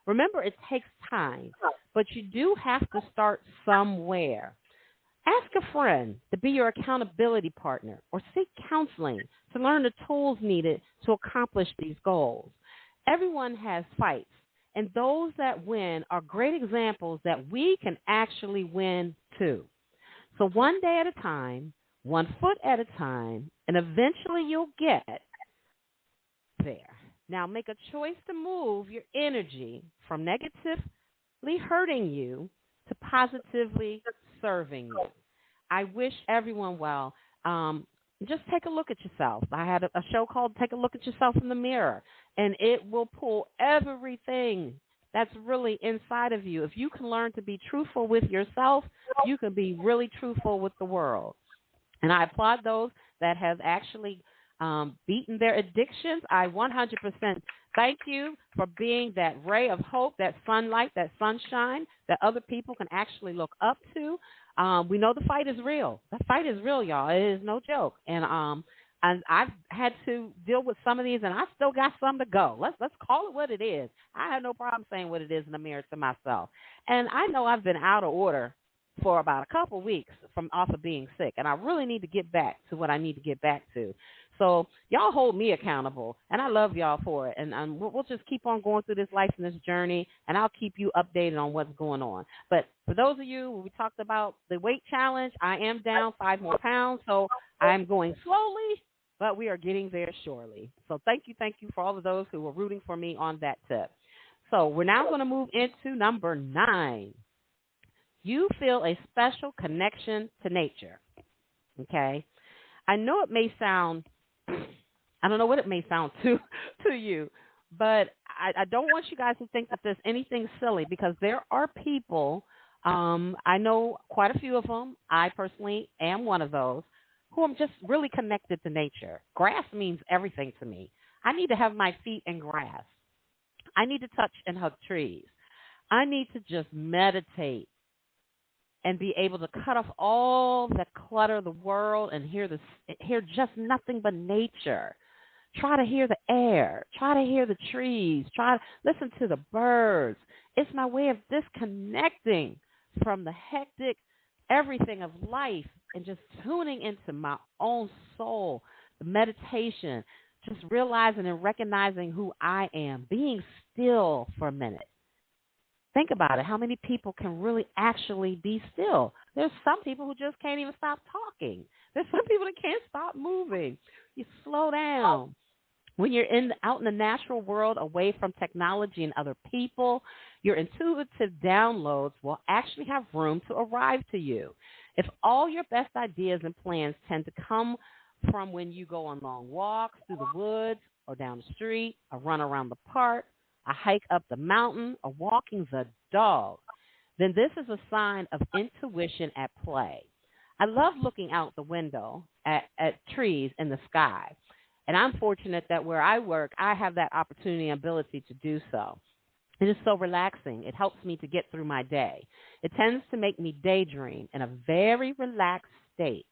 Remember, it takes time, but you do have to start somewhere. Ask a friend to be your accountability partner or seek counseling to learn the tools needed to accomplish these goals. Everyone has fights, and those that win are great examples that we can actually win too. So one day at a time, 1 foot at a time, and eventually you'll get there. Now make a choice to move your energy from negatively hurting you to positively serving you. I wish everyone well. Just take a look at yourself. I had a show called Take a Look at Yourself in the Mirror, and it will pull everything that's really inside of you. If you can learn to be truthful with yourself, you can be really truthful with the world. And I applaud those that have actually beating their addictions. I 100% thank you for being that ray of hope, that sunlight, that sunshine that other people can actually look up to. We know the fight is real. The fight is real, y'all. It is no joke. And I've had to deal with some of these, and I still got some to go. Let's call it what it is. I have no problem saying what it is in the mirror to myself. And I know I've been out of order for about a couple weeks from off of being sick, and I really need to get back to what I need to get back to. So y'all hold me accountable, and I love y'all for it. And we'll just keep on going through this life and this journey, and I'll keep you updated on what's going on. But for those of you, we talked about the weight challenge. I am down 5 more pounds, so I'm going slowly, but we are getting there surely. So thank you for all of those who were rooting for me on that tip. So we're now going to move into number 9. You feel a special connection to nature. Okay? I know it may sound, I don't know what it may sound to you, but I don't want you guys to think that there's anything silly, because there are people, I know quite a few of them, I personally am one of those, who am just really connected to nature. Grass means everything to me. I need to have my feet in grass. I need to touch and hug trees. I need to just meditate and be able to cut off all the clutter of the world and hear just nothing but nature. Try to hear the air. Try to hear the trees. Try to listen to the birds. It's my way of disconnecting from the hectic everything of life and just tuning into my own soul, the meditation, just realizing and recognizing who I am, being still for a minute. Think about it. How many people can really actually be still? There's some people who just can't even stop talking. There's some people that can't stop moving. You slow down. When you're out in the natural world, away from technology and other people, your intuitive downloads will actually have room to arrive to you. If all your best ideas and plans tend to come from when you go on long walks through the woods or down the street, a run around the park, a hike up the mountain, or walking the dog, then this is a sign of intuition at play. I love looking out the window at trees in the sky, and I'm fortunate that where I work, I have that opportunity and ability to do so. It is so relaxing. It helps me to get through my day. It tends to make me daydream in a very relaxed state.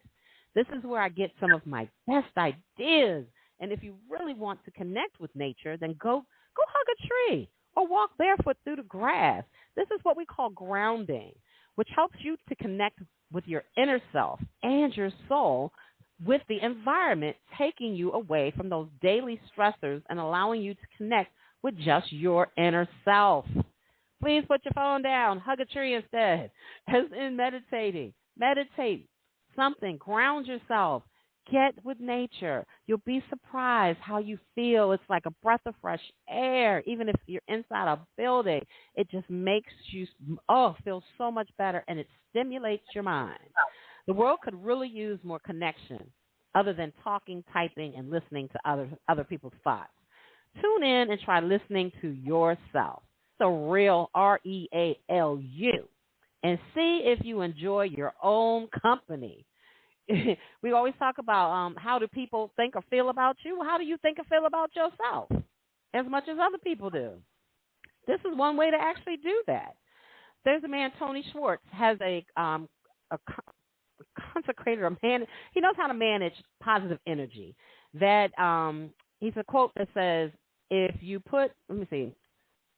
This is where I get some of my best ideas. And if you really want to connect with nature, then go hug a tree or walk barefoot through the grass. This is what we call grounding, which helps you to connect with your inner self and your soul with the environment, taking you away from those daily stressors and allowing you to connect with just your inner self. Please put your phone down. Hug a tree instead. As in meditating. Meditate something. Ground yourself. Get with nature. You'll be surprised how you feel. It's like a breath of fresh air. Even if you're inside a building, it just makes you feel so much better, and it stimulates your mind. The world could really use more connection other than talking, typing, and listening to other people's thoughts. Tune in and try listening to yourself, the real REALU, and see if you enjoy your own company. We always talk about how do people think or feel about you? Well, how do you think or feel about yourself as much as other people do? This is one way to actually do that. There's a man, Tony Schwartz, has a consecrated, he knows how to manage positive energy. That he's a quote that says, if you put, let me see,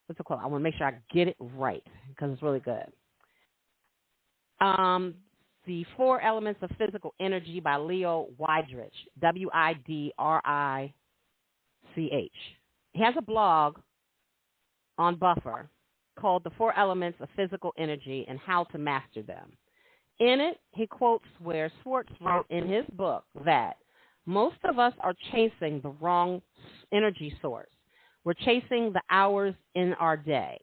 what's the quote? I want to make sure I get it right because it's really good. The 4 Elements of Physical Energy by Leo Widrich, Widrich. He has a blog on Buffer called The 4 Elements of Physical Energy and How to Master Them. In it, he quotes where Schwartz wrote in his book that most of us are chasing the wrong energy source. We're chasing the hours in our day.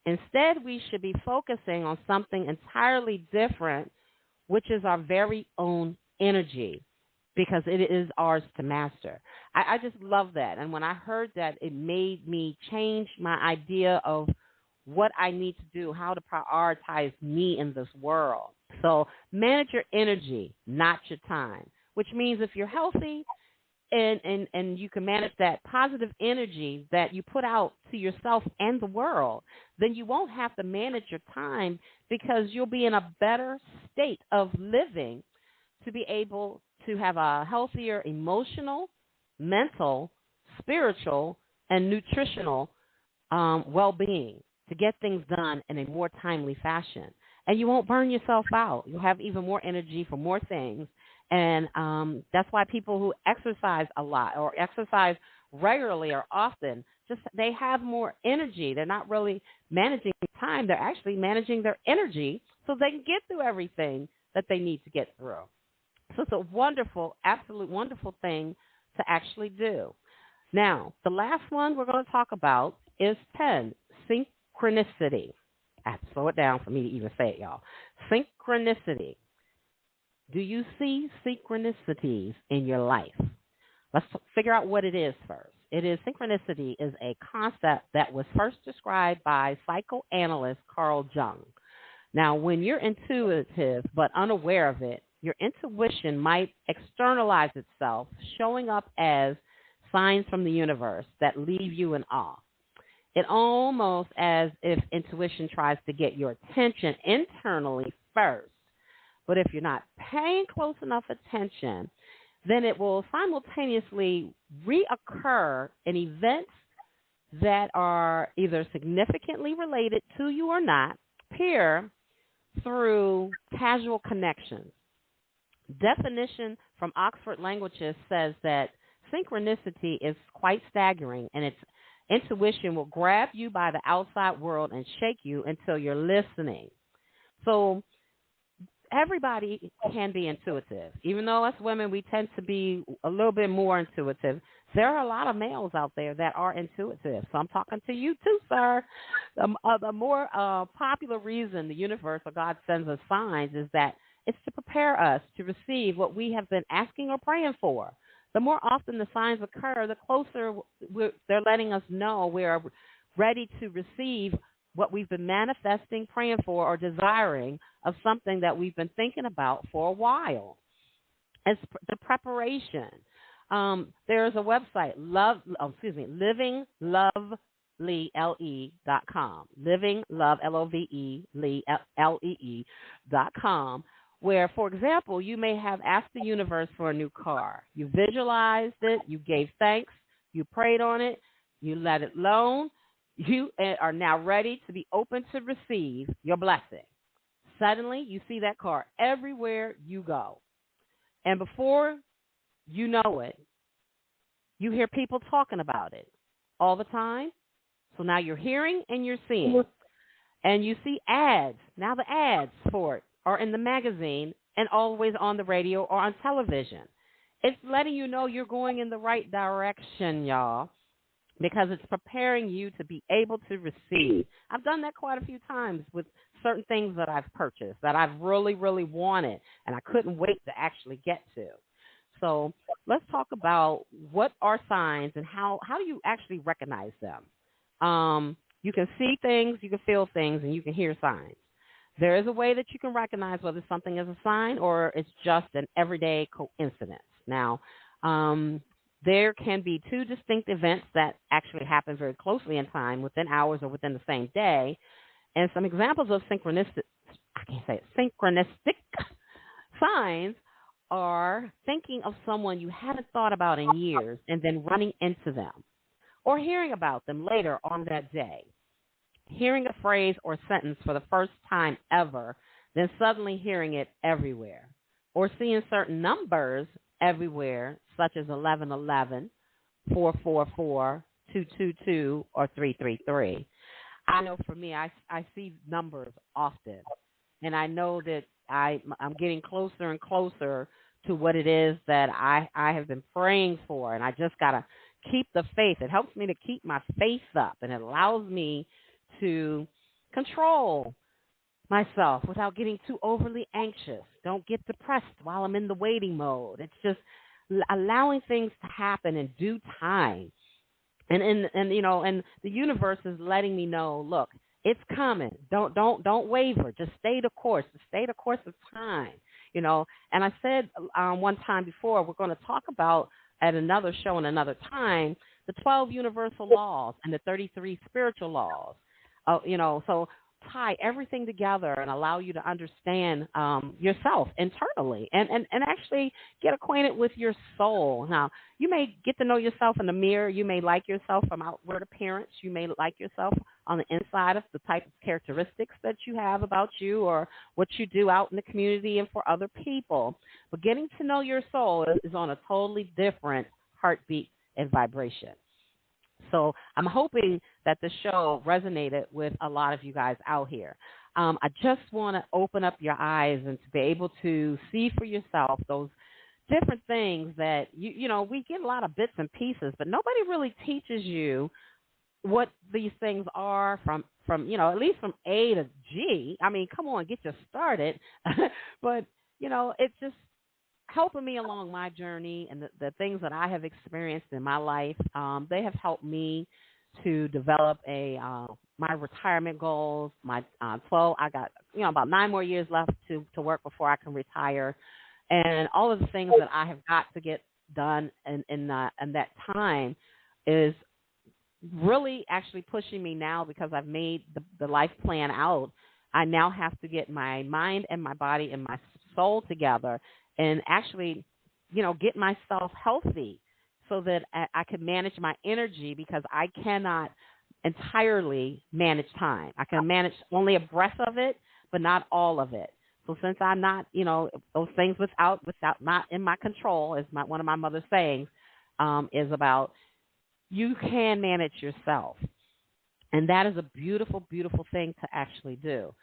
Instead, we should be focusing on something entirely different, which is our very own energy, because it is ours to master. I just love that. And when I heard that, it made me change my idea of what I need to do, how to prioritize me in this world. So manage your energy, not your time, which means if you're healthy, and you can manage that positive energy that you put out to yourself and the world, then you won't have to manage your time because you'll be in a better state of living to be able to have a healthier emotional, mental, spiritual, and nutritional well-being to get things done in a more timely fashion. And you won't burn yourself out. You'll have even more energy for more things. And that's why people who exercise a lot or exercise regularly or often, just they have more energy. They're not really managing time. They're actually managing their energy so they can get through everything that they need to get through. So it's a wonderful, absolute wonderful thing to actually do. Now, the last one we're going to talk about is 10, synchronicity. I have to slow it down for me to even say it, y'all. Synchronicity. Do you see synchronicities in your life? Let's figure out what it is first. Synchronicity is a concept that was first described by psychoanalyst Carl Jung. Now, when you're intuitive but unaware of it, your intuition might externalize itself, showing up as signs from the universe that leave you in awe. It almost as if intuition tries to get your attention internally first. But if you're not paying close enough attention, then it will simultaneously reoccur in events that are either significantly related to you or not, appear through casual connections. Definition from Oxford Languages says that synchronicity is quite staggering, and its intuition will grab you by the outside world and shake you until you're listening. So everybody can be intuitive. Even though us women, we tend to be a little bit more intuitive, there are a lot of males out there that are intuitive. So I'm talking to you too, sir. The more popular reason the universe or God sends us signs is that it's to prepare us to receive what we have been asking or praying for. The more often the signs occur, the closer they're letting us know we are ready to receive what we've been manifesting, praying for, or desiring of something that we've been thinking about for a while. It's the preparation. There's a website, livinglove.com, livinglove, LOVE.com, where, for example, you may have asked the universe for a new car. You visualized it, you gave thanks, you prayed on it, you let it alone. You are now ready to be open to receive your blessing. Suddenly, you see that car everywhere you go. And before you know it, you hear people talking about it all the time. So now you're hearing and you're seeing. And you see ads. Now the ads for it are in the magazine and always on the radio or on television. It's letting you know you're going in the right direction, y'all, because it's preparing you to be able to receive. I've done that quite a few times with certain things that I've purchased that I've really, really wanted, and I couldn't wait to actually get to. So let's talk about what are signs and how do you actually recognize them. You can see things, you can feel things, and you can hear signs. There is a way that you can recognize whether something is a sign or it's just an everyday coincidence. Now, there can be two distinct events that actually happen very closely in time, within hours or within the same day. And some examples of synchronistic signs are thinking of someone you haven't thought about in years and then running into them, or hearing about them later on that day. Hearing a phrase or sentence for the first time ever, then suddenly hearing it everywhere, or seeing certain numbers everywhere, such as 1111, 444, 222, or 333. I know for me, I see numbers often, and I know that I'm getting closer and closer to what it is that I have been praying for, and I just got to keep the faith. It helps me to keep my faith up, and it allows me to control myself without getting too overly anxious. Don't get depressed while I'm in the waiting mode. It's just allowing things to happen in due time. And the universe is letting me know, look, it's coming. Don't waver. Just stay the course. Stay the course of time. And I said one time before, we're going to talk about at another show in another time, the 12 universal laws and the 33 spiritual laws. So tie everything together and allow you to understand yourself internally and actually get acquainted with your soul. Now, you may get to know yourself in the mirror. You may like yourself from outward appearance. You may like yourself on the inside of the type of characteristics that you have about you or what you do out in the community and for other people. But getting to know your soul is on a totally different heartbeat and vibration. So I'm hoping that the show resonated with a lot of you guys out here. I just want to open up your eyes and to be able to see for yourself those different things that, we get a lot of bits and pieces, but nobody really teaches you what these things are from at least from A to G. I mean, come on, get you started. But, it's just helping me along my journey and the things that I have experienced in my life. They have helped me to develop my retirement goals. My 12, I got about 9 more years left to work before I can retire, and all of the things that I have got to get done in that time is really actually pushing me now because I've made the life plan out. I now have to get my mind and my body and my soul together and actually, get myself healthy so that I can manage my energy, because I cannot entirely manage time. I can manage only a breath of it, but not all of it. So since I'm not, those things without not in my control, as one of my mother's sayings is about, you can manage yourself. And that is a beautiful, beautiful thing to actually do.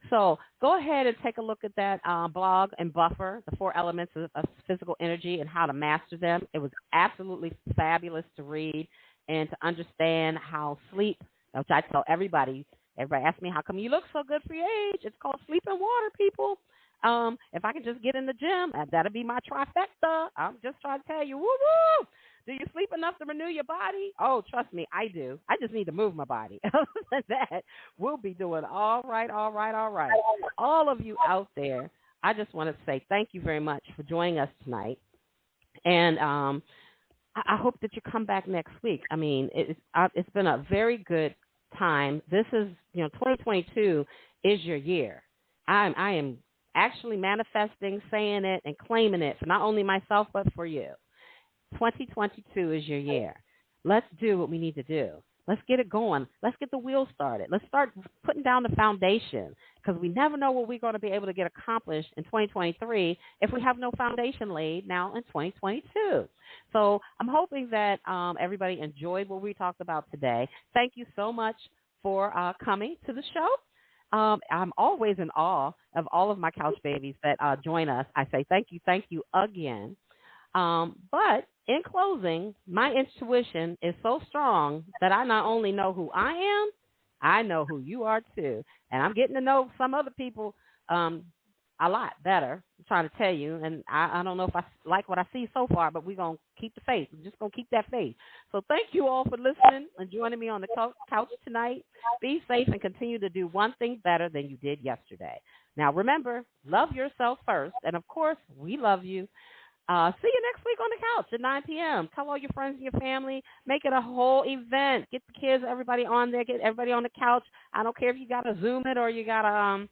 So go ahead and take a look at that blog and Buffer, the 4 elements of physical energy and how to master them. It was absolutely fabulous to read and to understand how sleep, which I tell everybody asks me, how come you look so good for your age? It's called sleep and water, people. If I can just get in the gym, that'll be my trifecta. I'm just trying to tell you, woo-woo. Do you sleep enough to renew your body? Oh, trust me, I do. I just need to move my body. Other than that, we'll be doing all right. All of you out there, I just want to say thank you very much for joining us tonight. And I hope that you come back next week. I mean, it's been a very good time. This is, 2022 is your year. I am actually manifesting, saying it, and claiming it for not only myself but for you. 2022 is your year. Let's do what we need to do. Let's get it going. Let's get the wheels started. Let's start putting down the foundation, because we never know what we're going to be able to get accomplished in 2023 if we have no foundation laid now in 2022. So I'm hoping that everybody enjoyed what we talked about today. Thank you so much for coming to the show. I'm always in awe of all of my couch babies that join us. I say thank you again. But in closing, my intuition is so strong that I not only know who I am, I know who you are too. And I'm getting to know some other people a lot better, I'm trying to tell you. And I don't know if I like what I see so far, but we're going to keep the faith. We're just going to keep that faith. So thank you all for listening and joining me on the couch tonight. Be safe and continue to do one thing better than you did yesterday. Now, remember, love yourself first. And, of course, we love you. See you next week on the couch at 9 p.m. Tell all your friends and your family. Make it a whole event. Get the kids, everybody on there. Get everybody on the couch. I don't care if you got to Zoom it or you got to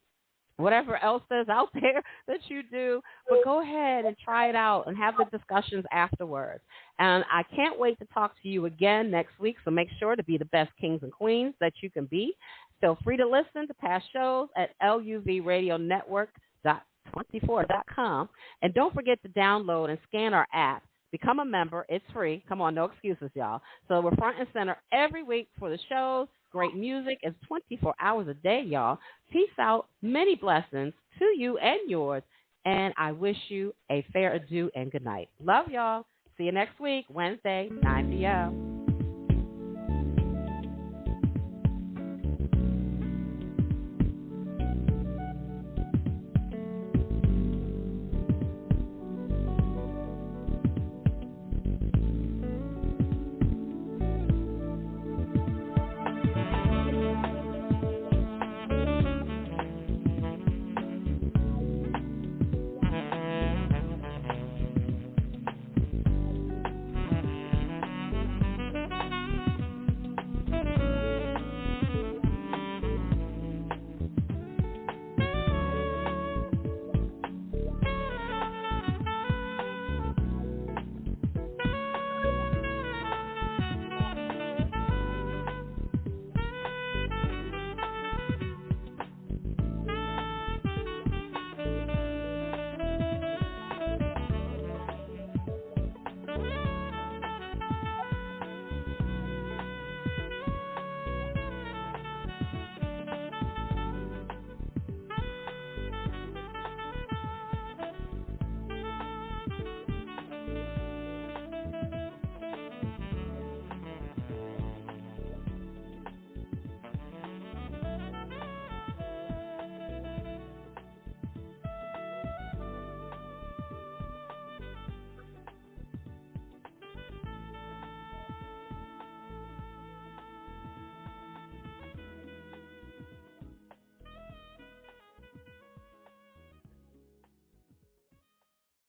whatever else is out there that you do. But go ahead and try it out and have the discussions afterwards. And I can't wait to talk to you again next week, so make sure to be the best kings and queens that you can be. Feel free to listen to past shows at LUVRadioNetwork.24.com. And don't forget to download and scan our app. Become a member. It's free. Come on, no excuses, y'all. So we're front and center every week for the shows. Great music. It's 24 hours a day, y'all. Peace out. Many blessings to you and yours. And I wish you a fair adieu and good night. Love y'all. See you next week, Wednesday, 9 p.m.